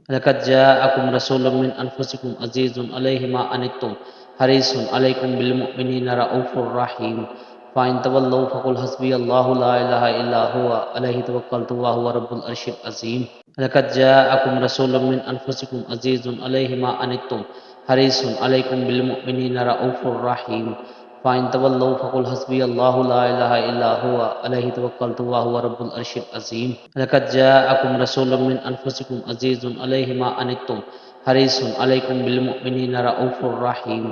लक़द जाअकुम रसूलुम मिन अनफुसिकुम अज़ीज़ुन अलैहि मा अनित्तुम हरीसुन अलैकुम बिल मुमिनीना रऊफ़ुर रहीम। फ़इन तवल्लौ फ़क़ुल हस्बियल्लाहु ला इलाहा इल्ला हुवा अलैहि तवक्कलतु व हुवा रब्बुल अर्शिल अज़ीम। लक़द जाअकुम रसूलुम मिन अनफुसिकुम अज़ीज़ुन अलैहि मा अनित्तुम हरीसुन अलैकुम बिल मुमिनीना रऊफ़ुर रहीम। फ़इन तवल्लौ फ़क़ुल हस्बियल्लाहु ला इलाहा इल्ला हुवा अलैहि तवक्कलतु व हुवा रब्बुल अर्शिल अज़ीम। लक़द जाअकुम रसूलुम मिन अनफुसिकुम अज़ीज़ुन अलैहि मा अनित्तुम हरीसुन अलैकुम बिल मुमिनीना रऊफ़ुर रहीम।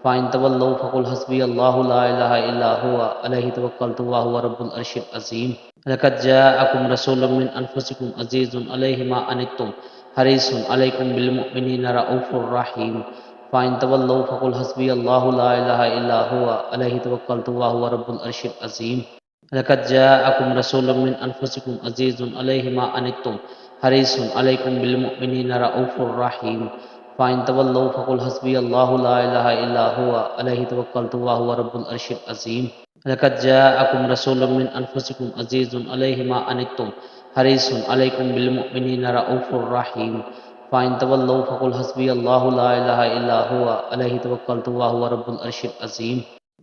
फ़इन तवल्लौ फ़क़ुल हस्बियल्लाहु ला इलाहा इल्ला हुवा अलैहि तवक्कलतु व हुवा रब्बुल अर्शिल अज़ीम। लक़द जाअकुम रसूलुम मिन अनफुसिकुम अज़ीज़ुन अलैहि मा अनित्तुम हरीसुन अलैकुम बिल मुमिनीना रऊफ़ुर रहीम। फ़इन तवल्लौ फ़क़ुल हस्बियल्लाहु ला इलाहा इल्ला हुवा अलैहि तवक्कलतु व हुवा रब्बुल अर्शिल अज़ीम। लक़द जाअकुम रसूलुम मिन अनफुसिकुम अज़ीज़ुन अलैहि मा अनित्तुम हरीसुन अलैकुम बिल मुमिनीना रऊफ़ुर रहीम। फ़इन तवल्लौ फ़क़ुल हस्बियल्लाहु ला इलाहा इल्ला हुवा अलैहि तवक्कलतु व हुवा रब्बुल अर्शिल अज़ीम। लक़द जाअकुम रसूलुम मिन अनफुसिकुम अज़ीज़ुन अलैहि मा अनित्तुम हरीसुन अलैकुम बिल मुमिनीना रऊफ़ुर रहीम। फ़इन तवल्लौ फ़क़ुल हस्बियल्लाहु ला इलाहा इल्ला हुवा अलैहि तवक्कलतु व हुवा रब्बुल अर्शिल अज़ीम।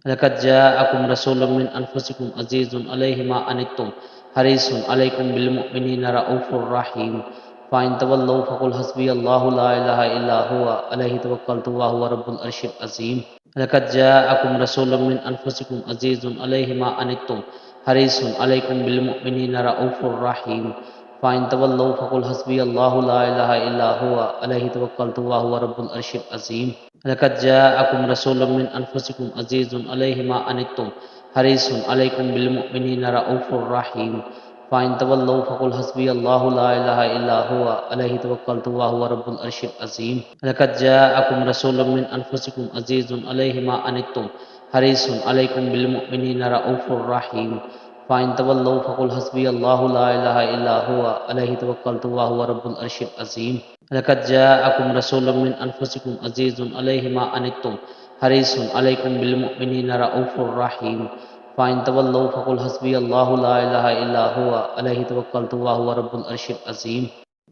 लक़द जाअकुम रसूलुम मिन अनफुसिकुम अज़ीज़ुन अलैहि मा अनित्तुम हरीसुन अलैकुम बिल मुमिनीना रऊफ़ुर रहीम। फ़इन तवल्लौ फ़क़ुल हस्बियल्लाहु ला इलाहा इल्ला हुवा अलैहि तवक्कलतु व हुवा रब्बुल अर्शिल अज़ीम। लक़द जाअकुम रसूलुम मिन अनफुसिकुम अज़ीज़ुन अलैहि मा अनित्तुम हरीसुन अलैकुम बिल मुमिनीना रऊफ़ुर रहीम। फ़इन तवल्लौ फ़क़ुल हस्बियल्लाहु ला इलाहा इल्ला हुवा अलैहि तवक्कलतु व हुवा रब्बुल अर्शिल अज़ीम। लक़द जाअकुम रसूलुम मिन अनफुसिकुम अज़ीज़ुन अलैहि मा अनित्तुम हरीसुन अलैकुम बिल मुमिनीना रऊफ़ुर रहीम। फ़इन तवल्लौ फ़क़ुल हस्बियल्लाहु ला इलाहा इल्ला हुवा अलैहि तवक्कलतु व हुवा रब्बुल अर्शिल अज़ीम। लक़द जाअकुम रसूलुम मिन अनफुसिकुम अज़ीज़ुन अलैहि मा अनित्तुम हरीसुन अलैकुम बिल मुमिनीना रऊफ़ुर रहीम। फ़इन तवल्लौ फ़क़ुल हस्बियल्लाहु ला इलाहा इल्ला हुवा अलैहि तवक्कलतु व हुवा रब्बुल अर्शिल अज़ीम। लक़द जाअकुम रसूलुम मिन अनफुसिकुम अज़ीज़ुन अलैहि मा अनित्तुम हरीसुन अलैकुम बिल मुमिनीना रऊफ़ुर रहीम। फ़इन तवल्लौ फ़क़ुल हस्बियल्लाहु ला इलाहा इल्ला हुवा अलैहि तवक्कलतु व हुवा रब्बुल अर्शिल अज़ीम।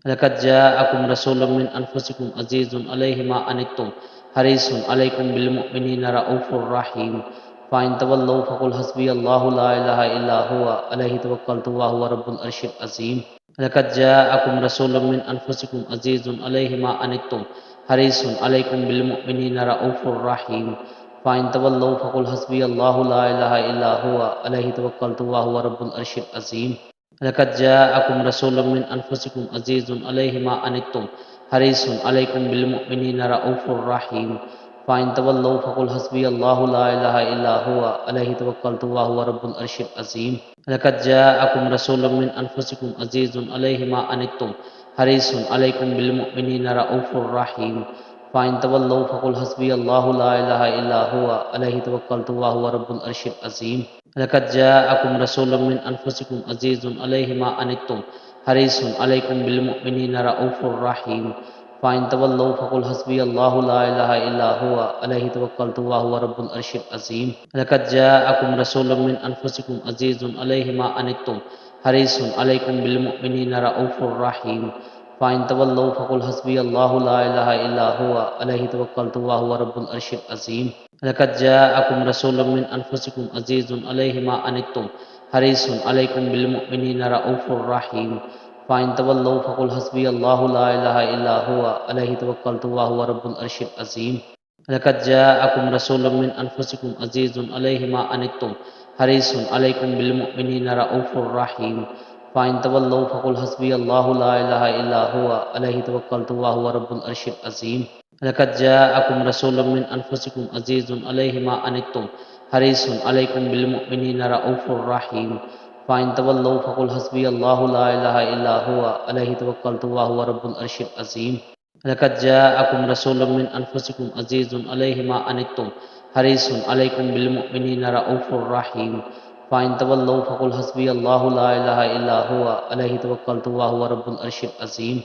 लक़द जाअकुम रसूलुम मिन अनफुसिकुम अज़ीज़ुन अलैहि मा अनित्तुम हरीसुन अलैकुम बिल मुमिनीना रऊफ़ुर रहीम। फ़इन तवल्लौ फ़क़ुल हस्बियल्लाहु ला इलाहा इल्ला हुवा अलैहि तवक्कलतु व हुवा रब्बुल अर्शिल अज़ीम। लक़द जाअकुम रसूलुम मिन अनफुसिकुम अज़ीज़ुन अलैहि मा अनित्तुम हरीसुन अलैकुम बिल मुमिनीना रऊफ़ुर रहीम। फ़इन तवल्लौ फ़क़ुल हस्बियल्लाहु ला इलाहा इल्ला हुवा अलैहि तवक्कलतु व हुवा रब्बुल अर्शिल अज़ीम। लक़द जाअकुम रसूलुम मिन अनफुसिकुम अज़ीज़ुन अलैहि मा अनित्तुम हरीसुन अलैकुम बिल मुमिनीना रऊफ़ुर रहीम। फ़इन तवल्लौ फ़क़ुल हस्बियल्लाहु ला इलाहा इल्ला हुवा अलैहि तवक्कलतु व हुवा रब्बुल अर्शिल अज़ीम। लक़द जाअकुम रसूलुम मिन अनफुसिकुम अज़ीज़ुन अलैहि मा अनित्तुम हरीसुन अलैकुम बिल मुमिनीना रऊफ़ुर रहीम। फ़इन तवल्लौ फ़क़ुल हस्बियल्लाहु ला इलाहा इल्ला हुवा अलैहि तवक्कलतु व हुवा रब्बुल अर्शिल अज़ीम। लक़द जाअकुम रसूलुम मिन अनफुसिकुम अज़ीज़ुन अलैहि मा अनित्तुम हरीसुन अलैकुम बिल मुमिनीना रऊफ़ुर रहीम। फ़इन तवल्लौ फ़क़ुल हस्बियल्लाहु ला इलाहा इल्ला हुवा अलैहि तवक्कलतु व हुवा रब्बुल अर्शिल अज़ीम। लक़द जाअकुम रसूलुम मिन अनफुसिकुम अज़ीज़ुन अलैहि मा अनित्तुम हरीसुन अलैकुम बिल मुमिनीना रऊफ़ुर रहीम। फ़इन तवल्लौ फ़क़ुल हस्बियल्लाहु ला इलाहा इल्ला हुवा अलैहि तवक्कलतु व हुवा रब्बुल अर्शिल अज़ीम। लक़द जाअकुम रसूलुम मिन अनफुसिकुम अज़ीज़ुन अलैहि मा अनित्तुम हरीसुन अलैकुम बिल मुमिनीना रऊफ़ुर रहीम। फ़इन तवल्लौ फ़क़ुल हस्बियल्लाहु ला इलाहा इल्ला हुवा अलैहि तवक्कलतु व हुवा रब्बुल अर्शिल अज़ीम। लक़द जाअकुम रसूलुम मिन अनफुसिकुम अज़ीज़ुन अलैहि मा अनित्तुम हरीसुन अलैकुम बिल मुमिनीना रऊफ़ुर रहीम। फ़इन तवल्लौ फ़क़ुल हस्बियल्लाहु ला इलाहा इल्ला हुवा अलैहि तवक्कलतु व हुवा रब्बुल अर्शिल अज़ीम। लक़द जाअकुम रसूलुम मिन अनफुसिकुम अज़ीज़ुन अलैहि मा अनित्तुम हरीसुन अलैकुम बिल मुमिनीना रऊफ़ुर रहीम। फ़इन तवल्लौ फ़क़ुल हस्बियल्लाहु ला इलाहा इल्ला हुवा अलैहि तवक्कलतु व हुवा रब्बुल अर्शिल अज़ीम। लक़द जाअकुम रसूलुम मिन अनफुसिकुम अज़ीज़ुन अलैहि मा अनित्तुम हरीसुन अलैकुम बिल मुमिनीना रऊफ़ुर रहीम। फ़इन तवल्लौ फ़क़ुल हस्बियल्लाहु ला इलाहा इल्ला हुवा अलैहि तवक्कलतु व हुवा रब्बुल अर्शिल अज़ीम।